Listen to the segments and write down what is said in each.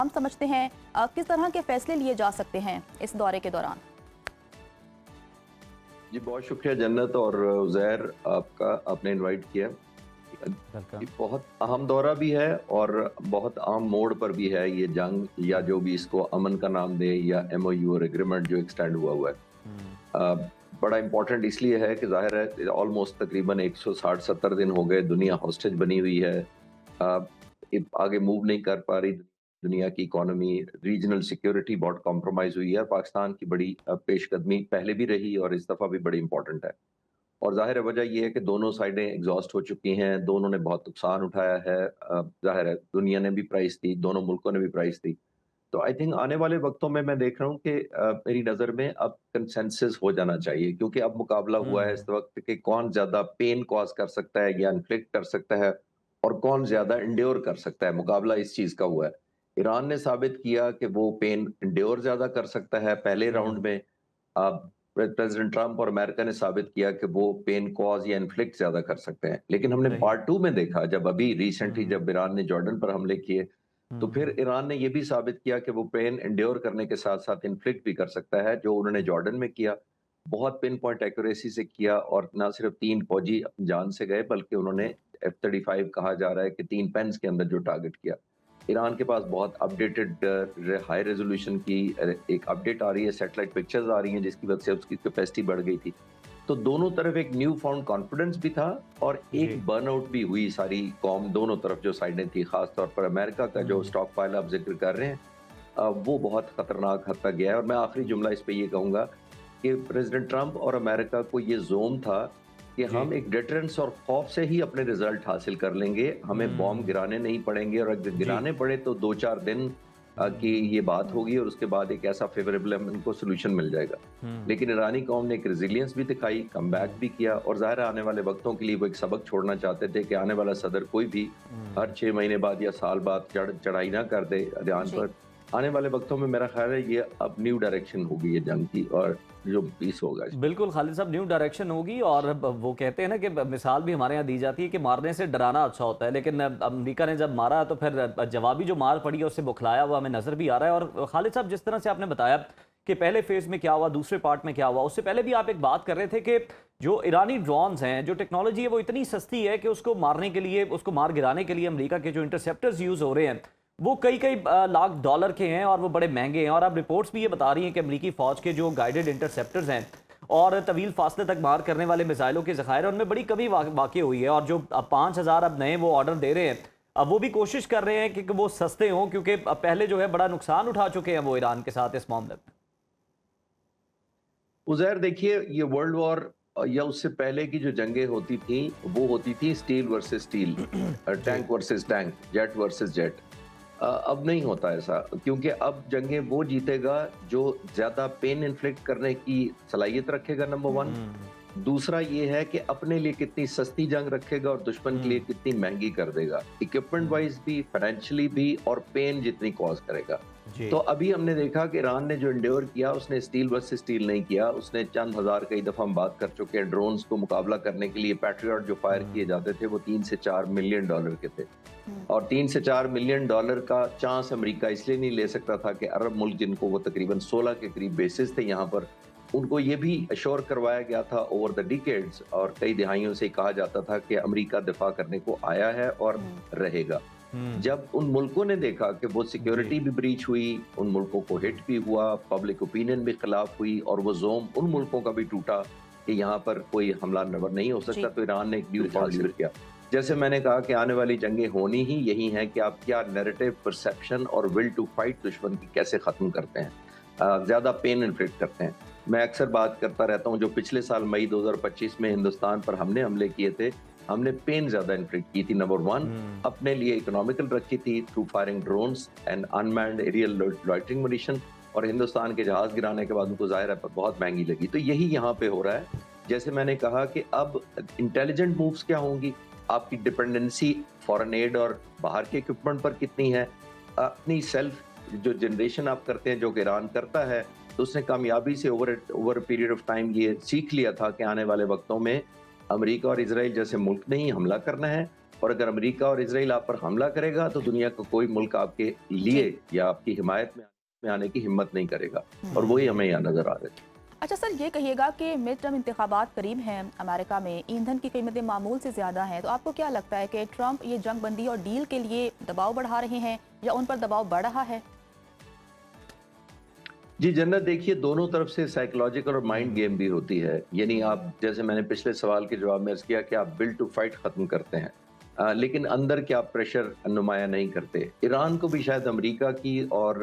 अहम समझते हैं? किस तरह के फैसले लिए जा सकते हैं इस दौरे के दौरान? जी, बहुत शुक्रिया जन्नत और उज़ैर, आपका आपने इनवाइट किया। ये वेलकम। बहुत अहम दौरा भी है और बहुत अहम मोड़ पर भी है ये जंग, या जो भी इसको अमन का नाम दे, या एमओयू और एग्रीमेंट जो एक्सटेंड हुआ है। हुँ, बड़ा इम्पोर्टेंट इसलिए है कि ज़ाहिर है ऑलमोस्ट तकरीबन 160-70 दिन हो गए, दुनिया हॉस्टेज बनी हुई है। अ, आगे मूव नहीं कर पा रही दुनिया की इकोनॉमी, रीजनल सिक्योरिटी बहुत कॉम्प्रोमाइज़ हुई है। पाकिस्तान की बड़ी पेशकदमी पहले भी रही और इस दफ़ा भी बड़ी इम्पोर्टेंट है। और ज़ाहिर है वजह ये है कि दोनों साइडें एग्ज़ॉस्ट हो चुकी हैं, दोनों ने बहुत नुकसान उठाया है। ज़ाहिर है दुनिया ने भी प्राइस दी, दोनों मुल्कों ने भी प्राइस दी। तो आई थिंक आने वाले वक़्तों में मैं देख रहा हूँ कि मेरी नज़र में अब कंसेंसस हो जाना चाहिए, क्योंकि अब मुकाबला हुआ है इस हुँ, वक़्त कि कौन ज़्यादा पेन कॉज़ कर सकता है या इन्फ्लिक्ट कर सकता है और कौन ज़्यादा एंड्योर कर सकता है। मुकाबला इस चीज़ का हुआ है। ईरान ने साबित किया कि वो पेन एंड्योर ज़्यादा कर सकता है पहले राउंड हुँ, में। प्रेसिडेंट ट्रंप और अमेरिका ने साबित किया कि वो पेन कॉज़ या इन्फ्लिक्ट ज़्यादा कर सकते हैं। लेकिन हमने सही। पार्ट 2 में देखा, जब अभी रिसेंटली हुँ, जब ईरान ने जॉर्डन पर हमले किए, तो फिर हुँ, ईरान ने ये भी साबित किया कि वो पेन एंड्योर करने के साथ-साथ इन्फ्लिक्ट भी कर सकता है, जो उन्होंने जॉर्डन में किया। बहुत पिन पॉइंट एक्यूरेसी से किया और ना सिर्फ 3 फौजी अपनी जान से गए, बल्कि उन्होंने F-35 कहा जा रहा है कि 3 पेन्स के अंदर जो टारगेट किया। ईरान के पास बहुत अपडेटेड हाई रेज़ोल्यूशन की एक अपडेट आ रही है, सैटेलाइट पिक्चर्स आ रही हैं, जिसकी वजह से उसकी कैपेसिटी बढ़ गई थी। तो दोनों तरफ एक न्यू फाउंड कॉन्फिडेंस भी था और एक जी। बर्नआउट भी हुई सारी कौम, दोनों तरफ जो साइडें थी। खास तौर पर अमेरिका का जो हुँ, स्टॉक पाइल आप ज़िक्र कर रहे हैं, वो बहुत खतरनाक हद तक गया है। और मैं आखिरी जुमला इस पे ये कहूँगा कि प्रेज़िडेंट ट्रंप और अमेरिका को ये ज़ोन था कि जी। हम एक डिटरेंस और खौफ से ही अपने रिज़ल्ट हासिल कर लेंगे। हमें बॉम्ब हुँ, गिराने नहीं पड़ेंगे, और अगर जी। गिराने पड़े तो 2-4 दिन की हुँ, ये बात हुँ, होगी और उसके बाद एक ऐसा फ़ेवरेबल इनको सॉल्यूशन मिल जाएगा। हुँ, लेकिन ईरानी कौम ने एक रेज़िलियंस भी दिखाई, कमबैक हुँ, भी किया, और ज़ाहिर है आने वाले वक़्तों के लिए वो एक सबक छोड़ना चाहते थे कि आने वाला सदर कोई भी हर हुँ। 6 महीने बाद या साल बाद चढ़ाई ना कर दे ईरान जी। पर। आने वाले वक़्तों में मेरा ख़्याल है ये अब न्यू डायरेक्शन होगी ये जंग की, और जो पीस होगा इसमें। बिल्कुल, खालिद साहब, न्यू डायरेक्शन होगी और वो कहते हैं ना कि मिसाल भी हमारे यहाँ दी जाती है कि मारने से डराना अच्छा होता है, लेकिन अमेरिका ने जब मारा तो फिर जवाबी जो मार पड़ी है उससे बौखलाया हुआ हमें नज़र भी आ रहा है। और खालिद साहब, जिस तरह से आपने बताया कि पहले फेज़ में क्या हुआ, दूसरे पार्ट में क्या हुआ, उससे पहले भी आप एक बात कर रहे थे कि जो ईरानी ड्रोन्स हैं, जो टेक्नोलॉजी है वो इतनी सस्ती है कि उसको मारने के लिए, उसको मार गिराने के लिए अमेरिका के जो इंटरसेप्टर्स यूज़ हो रहे हैं वो कई कई लाख डॉलर के हैं और वो बड़े महंगे हैं। और अब रिपोर्ट्स भी ये बता रही हैं कि अमेरिकी फ़ौज के जो गाइडेड इंटरसेप्टर्स हैं और तवील फासले तक मार करने वाले मिसाइलों के ज़खायर, उनमें बड़ी कमी वाक़ई हुई है। और जो अब 5,000 अब नए वो ऑर्डर दे रहे हैं, अब वो भी कोशिश कर रहे हैं कि वो सस्ते हों, क्योंकि अब पहले जो है बड़ा नुकसान उठा चुके हैं वो ईरान के साथ इस मामले में। उज़ैर, देखिए ये वर्ल्ड वॉर या उससे पहले की जो जंगें होती थी, वो होती थी स्टील वर्सेस स्टील, जी। Tank versus tank, jet versus jet. अब नहीं होता ऐसा, क्योंकि अब जंगें वो जीतेगा जो ज़्यादा पेन इन्फ्लिक्ट करने की सलाहियत रखेगा, नंबर 1। हुँ, दूसरा ये है कि अपने लिए कितनी सस्ती जंग रखेगा और दुश्मन के लिए हुँ, कितनी महंगी कर देगा, इक्विपमेंट हुँ, वाइज भी, फाइनेंशियली भी, और पेन जितनी कॉज करेगा। जी। तो अभी हमने देखा कि ईरान ने जो इंड्योर किया, उसने स्टील वर्सेस स्टील नहीं किया। उसने चंद हज़ार, कई दफ़ा हम बात कर चुके हैं, ड्रोन्स को मुकाबला करने के लिए पैट्रियट जो फायर किए हुँ, जाते थे वो 3 से 4 मिलियन डॉलर के थे। हुँ, और 3 से 4 मिलियन डॉलर का चांस अमेरिका इसलिए नहीं ले सकता था कि अरब मुल्क, जिनको वो तकरीबन 16 के करीब बेसिस थे यहाँ पर, उनको ये भी अश्योर करवाया गया था ओवर द डिकेड्स, और कई दिहाइयों से कहा जाता था कि अमेरिका दिफा करने को आया है और हुँ, रहेगा। हुँ, जब उन मुल्कों ने देखा कि वो जी। सिक्योरिटी भी ब्रीच हुई, उन मुल्कों को हिट भी हुआ, पब्लिक ओपिनियन भी खिलाफ हुई, और वो ज़ोम उन मुल्कों का भी टूटा कि यहाँ पर कोई हमला नवर नहीं हो सकता, जी। तो ईरान ने एक न्यू पॉलिसी किया। जैसे मैंने कहा कि आने वाली जंगें होनी ही यही हैं कि आप क्या नैरेटिव, परसेप्शन और विल टू फाइट दुश्मन की कैसे ख़त्म करते हैं, ज़्यादा पेन इन्फ्लिक्ट करते हैं। मैं अक्सर बात करता रहता हूँ, जो पिछले साल मई 2025 में हिंदुस्तान पर हमने हमले किए थे, हमने पेन ज़्यादा इन्फ्लिक्ट की थी, नंबर 1। हुँ, अपने लिए इकोनॉमिकल रखी थी through firing drones and unmanned aerial loitering munition, और हिंदुस्तान के जहाज़ गिराने के बाद उनको ज़ाहिर है बहुत महँगी लगी। तो यही यहाँ पे हो रहा है। जैसे मैंने कहा कि अब इंटेलिजेंट मूव्स क्या होंगी, आपकी डिपेंडेंसी फॉरेन एड और बाहर के इक्विपमेंट पर कितनी है, अपनी सेल्फ जो जनरेशन आप करते हैं, जो कि ईरान करता है, तो उसने कामयाबी से ओवर पीरियड ऑफ टाइम ये सीख लिया था कि आने वाले वक्तों में अमेरिका और इजराइल जैसे मुल्क ने ही हमला करना है, और अगर अमेरिका और इजराइल आप पर हमला करेगा तो दुनिया का कोई मुल्क आपके लिए या आपकी हिमायत में आने की हिम्मत नहीं करेगा, और वही हमें यहाँ नजर आ रहा है। अच्छा सर, ये कहिएगा कि मिड टर्म इंतखाबात करीब हैं, अमेरिका में ईंधन की कीमतें मामूल से ज़्यादा हैं, तो आपको क्या लगता है कि ट्रंप ये जंग बंदी और डील के लिए दबाव बढ़ा रहे हैं या उन पर दबाव बढ़ रहा है? जी जन्नत, देखिए दोनों तरफ से साइकोलॉजिकल और माइंड गेम भी होती है। यानी आप, जैसे मैंने पिछले सवाल के जवाब में अर्ज किया कि आप बिल टू फाइट खत्म करते हैं, लेकिन अंदर क्या प्रेशर नुमाया नहीं करते। ईरान को भी शायद अमेरिका की और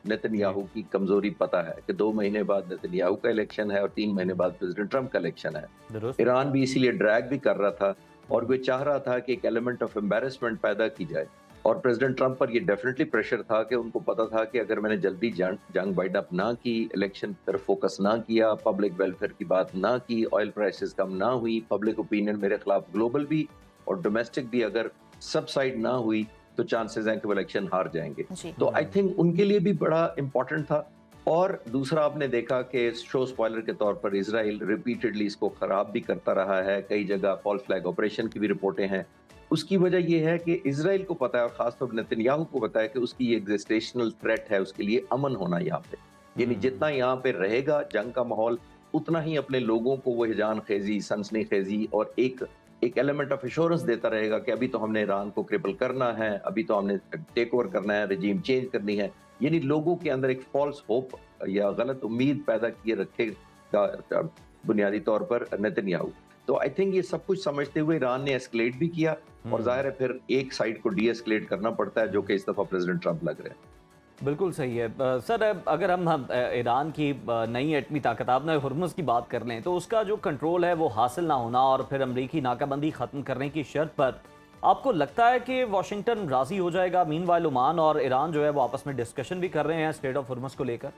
नेतन्याहू की कमजोरी पता है कि 2 महीने बाद नेतन्याहू का इलेक्शन है और 3 महीने बाद प्रेसिडेंट ट्रंप का इलेक्शन है। दुरुस्त। ईरान भी इसीलिए ड्रैग भी कर रहा था और वो चाह रहा था कि एक एलिमेंट ऑफ एम्बेरसमेंट पैदा की जाए, और प्रेसिडेंट ट्रंप पर ये डेफिनेटली प्रेशर था कि उनको पता था कि अगर मैंने जल्दी जंग वाइड अप ना की, इलेक्शन पर फोकस ना किया, पब्लिक वेलफेयर की बात ना की, ऑयल प्राइसेस कम ना हुई, पब्लिक ओपिनियन मेरे खिलाफ ग्लोबल भी और डोमेस्टिक भी अगर सबसाइड ना हुई, तो चांसेस हैं कि वो इलेक्शन हार जाएंगे। तो आई थिंक उनके लिए भी बड़ा इंपॉर्टेंट था। और दूसरा, आपने देखा कि शो स्पॉइलर के तौर पर इसराइल रिपीटेडली इसको खराब भी करता रहा है, कई जगह फॉल्स फ्लैग ऑपरेशन की भी रिपोर्टें हैं। उसकी वजह यह है कि इसराइल को पता है और खासतौर पर नेतन्याहू को पता है कि उसकी ये एग्जिस्टेशनल थ्रेट है, उसके लिए अमन होना यहाँ पे। यानी जितना यहाँ पे रहेगा जंग का माहौल, उतना ही अपने लोगों को वो हिजान खेजी, सनसनी खेजी और एक एलिमेंट ऑफ एश्योरेंस देता रहेगा कि अभी तो हमने ईरान को क्रिपल करना है, अभी तो हमने टेक ओवर करना है, रजीम चेंज करनी है। यानी लोगों के अंदर एक फॉल्स होप या गलत उम्मीद पैदा किए रखेगा बुनियादी तौर पर नेतन्याहू। तो आई थिंक ये सब कुछ समझते हुए ईरान ने एस्केलेट भी किया, और जाहिर है फिर एक साइड को डी एस्केलेट करना पड़ता है, जो कि इस दफा प्रेसिडेंट ट्रंप लग रहे हैं। बिल्कुल सही है। सर, अगर हम ईरान की नई एटमी ताकत, आपने हुर्मुज़ की बात कर लें, तो उसका जो कंट्रोल है वो हासिल ना होना और फिर अमरीकी नाकाबंदी ख़त्म करने की शर्त पर आपको लगता है कि वाशिंगटन राज़ी हो जाएगा? मीनवाइल ओमान और ईरान जो है वो आपस में डिस्कशन भी कर रहे हैं स्ट्रेट ऑफ हुर्मुज़ को लेकर।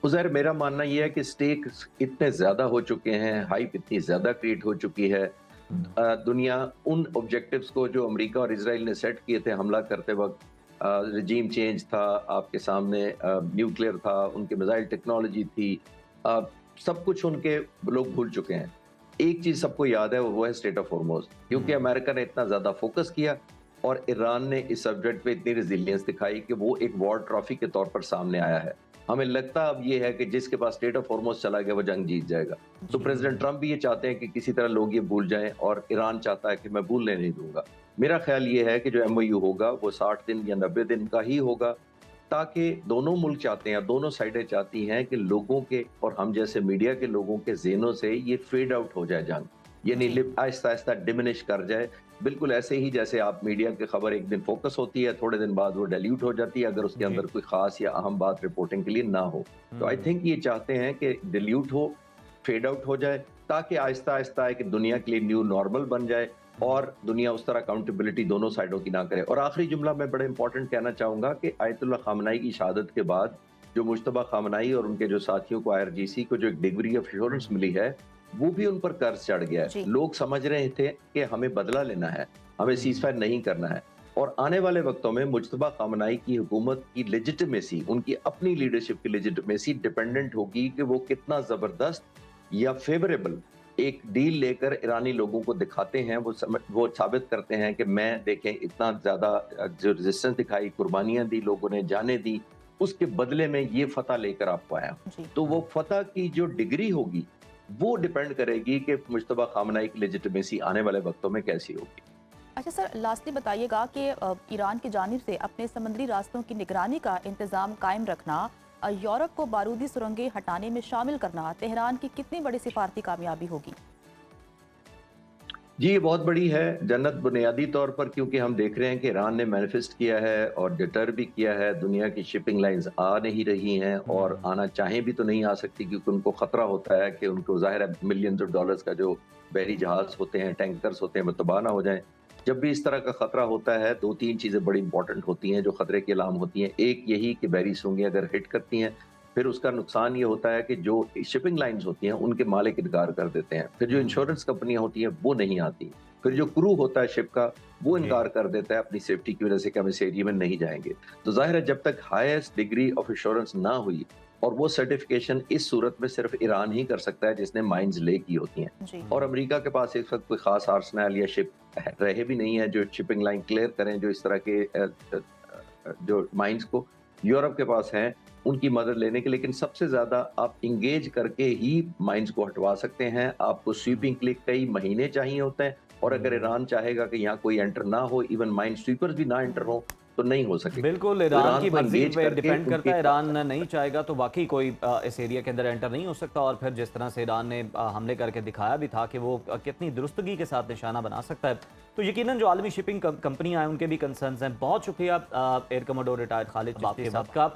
उज़ैर, मेरा मानना यह है कि स्टेक्स इतने ज्यादा हो चुके हैं, हाइप इतनी ज्यादा क्रिएट हो चुकी है, दुनिया उन ऑब्जेक्टिव्स को जो अमेरिका और इसराइल ने सेट किए थे हमला करते वक्त, रजीम चेंज था आपके सामने, न्यूक्लियर था, उनके मिसाइल टेक्नोलॉजी थी, सब कुछ उनके लोग भूल चुके हैं। एक चीज सबको याद है, वो है स्ट्रेट ऑफ हॉर्मुज़, क्योंकि अमेरिका ने इतना ज्यादा फोकस किया और ईरान ने इस सब्जेक्ट पे इतनी रेजिलियंस दिखाई कि वो एक वॉर ट्रॉफी के तौर पर सामने आया है। हमें लगता अब ये है कि जिसके पास स्ट्रेट ऑफ हॉर्मुज़ चला गया वो जंग जीत जाएगा। तो प्रेसिडेंट ट्रंप भी ये चाहते हैं कि किसी तरह लोग ये भूल जाएं, और ईरान चाहता है कि मैं भूलने नहीं दूंगा। मेरा ख्याल ये है कि जो MOU होगा वो 60 दिन या 90 दिन का ही होगा, ताकि दोनों मुल्क चाहते हैं, दोनों साइडें चाहती हैं कि लोगों के और हम जैसे मीडिया के लोगों के ज़हनों से ये फेड आउट हो जाए जंग, यानी आहिस्ता आहिस्ता डिमिनिश कर जाए। बिल्कुल ऐसे ही जैसे आप मीडिया की खबर एक दिन फोकस होती है, थोड़े दिन बाद वो डाइल्यूट हो जाती है अगर उसके अंदर कोई खास या अहम बात रिपोर्टिंग के लिए ना हो। तो आई थिंक ये चाहते हैं कि डाइल्यूट हो, फेड आउट हो जाए, ताकि आहिस्ता आहिस्ता है कि दुनिया के लिए न्यू नॉर्मल बन जाए और दुनिया उस तरह अकाउंटेबिलिटी दोनों साइडों की ना करे। और आखिरी जुमला मैं बड़े इंपॉर्टेंट कहना चाहूंगा कि आयतुल्लाह खामनाई की शहादत के बाद जो मुश्तबा खामनाई और उनके जो साथियों को IRGC को जो एक डिग्री ऑफ एश्योरेंस मिली है, वो भी उन पर कर्ज चढ़ गया है। लोग समझ रहे थे कि हमें बदला लेना है, हमें सीजफायर नहीं करना है, और आने वाले वक्तों में मुश्तबा खामनाई की हुकूमत की लेजिटिमेसी, उनकी अपनी लीडरशिप की लेजिटिमेसी डिपेंडेंट होगी कि वो कितना जबरदस्त या फेवरेबल एक डील लेकर ईरानी लोगों को दिखाते हैं। वो साबित करते हैं कि मैं देखें इतना ज्यादा जो रेजिस्टेंस दिखाई, कुर्बानियां दी, लोगों ने जाने दी, उसके बदले में ये फतह लेकर आपको आया। तो वो फतह की जो डिग्री होगी वो डिपेंड करेगी कि मुश्तबा खामनाई की लेजिटिमेसी आने वाले वक्तों में कैसी होगी। अच्छा सर, लास्टली बताइएगा कि ईरान की जानिब से अपने समुद्री रास्तों की निगरानी का इंतजाम कायम रखना, यूरोप को बारूदी सुरंगें हटाने में शामिल करना तेहरान की कितनी बड़ी सिफारती कामयाबी होगी? जी, ये बहुत बड़ी है जन्नत, बुनियादी तौर पर क्योंकि हम देख रहे हैं कि ईरान ने मैनिफेस्ट किया है और डिटर भी किया है, दुनिया की शिपिंग लाइंस आ नहीं रही हैं और आना चाहें भी तो नहीं आ सकती, क्योंकि उनको खतरा होता है कि उनको ज़ाहिर है मिलियंस ऑफ डॉलर्स का जो बहरी जहाज होते हैं, टैंकर्स होते हैं, वो तबाह ना हो जाएं। जब भी इस तरह का खतरा होता है, 2-3 चीज़ें बड़ी इंपॉर्टेंट होती हैं जो खतरे की अलाम होती हैं। एक यही कि बहरी सुरंगें अगर हिट करती हैं, फिर उसका नुकसान ये होता है कि जो शिपिंग लाइंस होती हैं उनके मालिक इनकार कर देते हैं, फिर जो इंश्योरेंस कंपनियां होती हैं वो नहीं आती, फिर जो क्रू होता है शिप का वो इनकार कर देता है अपनी सेफ्टी की वजह से कि हम इस एरिया में नहीं जाएंगे। तो जाहिर है जब तक हाईएस्ट डिग्री ऑफ इंश्योरेंस ना हुई और वो सर्टिफिकेशन इस सूरत में सिर्फ ईरान ही कर सकता है जिसने माइंस ले की होती हैं। जी। और अमेरिका के पास इस वक्त कोई खास आर्सनल या शिप रहे भी नहीं है जो शिपिंग लाइन क्लियर करें जो इस तरह के जो माइंस को यूरोप के पास हैं उनकी मदद लेने के। लेकिन सबसे ज्यादा आप इंगेज करके ही माइंस को हटवा सकते हैं। आपको स्वीपिंग के लिए कई महीने चाहिए होते हैं और अगर ईरान चाहेगा कि यहाँ कोई एंटर ना हो, इवन माइन स्वीपर्स भी ना एंटर हो, तो नहीं हो सके। बिल्कुल ईरान की को मर्जी engage पे करके डिपेंड करता है। उनके ईरान नहीं चाहेगा तो वाकई कोई इस एरिया के अंदर एंटर नहीं हो सकता। और फिर जिस तरह से ईरान ने हमले करके दिखाया भी था कि वो कितनी दुरुस्तगी के साथ निशाना बना सकता है, तो यकीनन जो आलमी शिपिंग कंपनियां हैं उनके भी कंसर्न्स हैं। बहुत शुक्रिया air commodore retired Khalid Chishti साहब का।